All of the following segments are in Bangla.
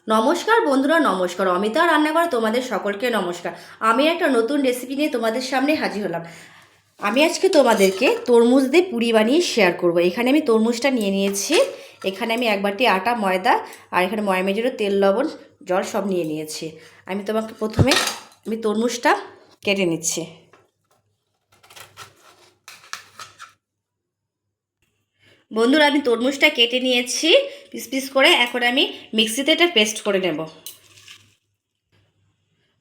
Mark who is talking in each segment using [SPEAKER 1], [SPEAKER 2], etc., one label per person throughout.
[SPEAKER 1] নমস্কার বন্ধুরা, নমস্কার। অমিতা রান্নাঘরে তোমাদের সকলকে নমস্কার। আমি একটা নতুন রেসিপি নিয়ে তোমাদের সামনে হাজির হলাম। আমি আজকে তোমাদেরকে তরমুজ দিয়ে পুরি বানিয়ে শেয়ার করব। এখানে আমি তরমুজটা নিয়ে নিয়েছি। এখানে আমি এক বাটি আটা, ময়দা আর এখানে ময়মেজেরও তেল, লবণ, জল সব নিয়ে নিয়েছি। আমি তোমাকে প্রথমে তরমুজটা কেটে নিচ্ছি। বন্ধুরা, আমি তরমুজটা কেটে নিয়েছি পিস পিস করে। এখন আমি মিক্সিতে এটা পেস্ট করে নেব।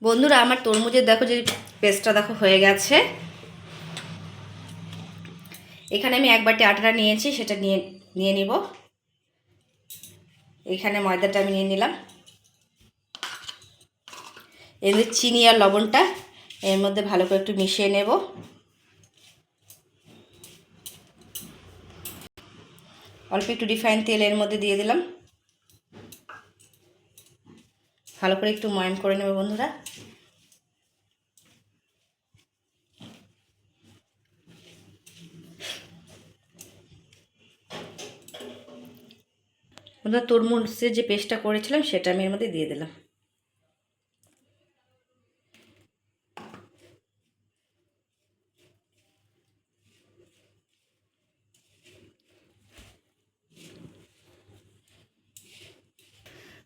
[SPEAKER 1] বন্ধুরা, আমার তরমুজের দেখো যে পেস্টটা দেখো হয়ে গেছে। এখানে আমি এক বাটি আটাটা নিয়েছি, সেটা নিয়ে নিব। এখানে ময়দাটা আমি নিয়ে নিলাম। এর চিনি আর লবণটা এর মধ্যে ভালো করে একটু মিশিয়ে নেব। অল্প একটু রিফাইন তেল এর মধ্যে দিয়ে দিলাম। ভালো করে একটু ময়ান করে নেব বন্ধুরা। বন্ধুরা, তরমুজের যে পেস্টটা করেছিলাম সেটা আমি এর মধ্যে দিয়ে দিলাম।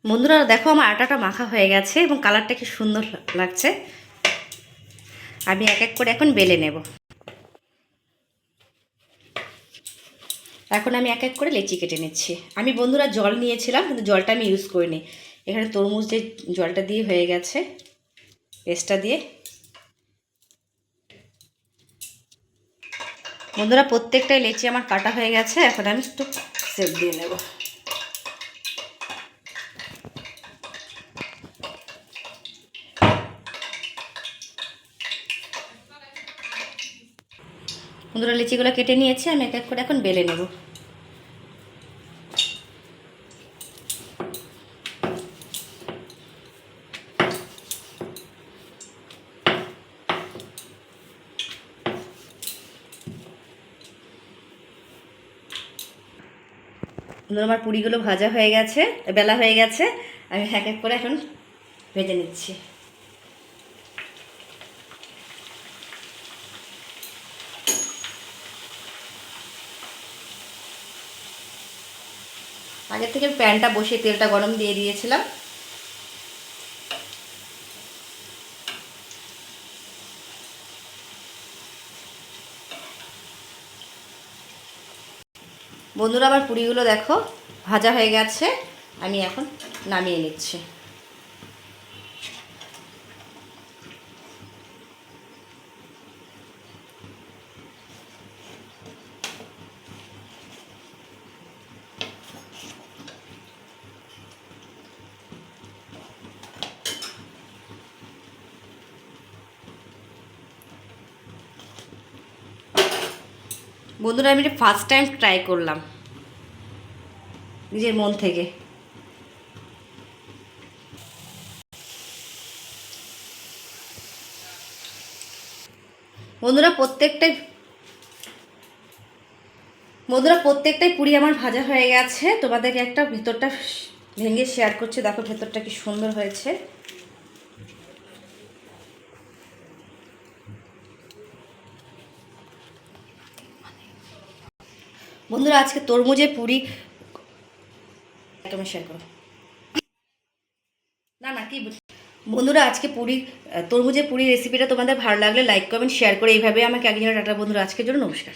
[SPEAKER 1] বন্ধুরা দেখো, আমার আটাটা মাখা হয়ে গেছে এবং কালারটা কি সুন্দর লাগছে। আমি এক এক করে এখন বেলে নেব। এখন আমি এক এক করে লেচি কেটে নিচ্ছি। আমি বন্ধুরা জল নিয়েছিলাম, কিন্তু জলটা আমি ইউজ করিনি। এখানে তরমুজ যে জলটা দিয়ে হয়ে গেছে, পেস্টটা দিয়ে। বন্ধুরা, প্রত্যেকটাই লেচি আমার কাটা হয়ে গেছে। এখন আমি একটু সেপ দিয়ে নেব। বন্ধুরা, লিচিগুলো কেটে নিয়েছি। আমি এক এক করে এখন বেলে নেব। বন্ধুরা, আমার পুরিগুলো ভাজা হয়ে গেছে, বেলা হয়ে গেছে। আমি এক এক করে এখন ভেজে নিচ্ছি। আগে থেকে প্যানটা বসিয়ে তেলটা গরম দিয়ে দিয়েছিলাম। বন্ধুরা, আমার পুরিগুলো দেখো ভাজা হয়ে গেছে। আমি এখন নামিয়ে নিচ্ছি। বন্ধুরা, আমি এটা ফার্স্ট টাইম ট্রাই করলাম নিজের মন থেকে। বন্ধুরা প্রত্যেকটাই পুরি আমার ভাজা হয়ে গেছে। তোমাদেরকে একটা ভেতরটা ভেঙে শেয়ার করছি। দেখো ভেতরটা কি সুন্দর হয়েছে। বন্ধুরা, আজকে তরমুজের পুরি তুমি শেয়ার করো। না না কি বন্ধুরা, আজকে তরমুজের পুরি রেসিপিটা তোমাদের ভালো লাগলে লাইক কমেন্ট শেয়ার করে এইভাবে আমাকে একজন টাটা। বন্ধুরা, আজকের জন্য নমস্কার।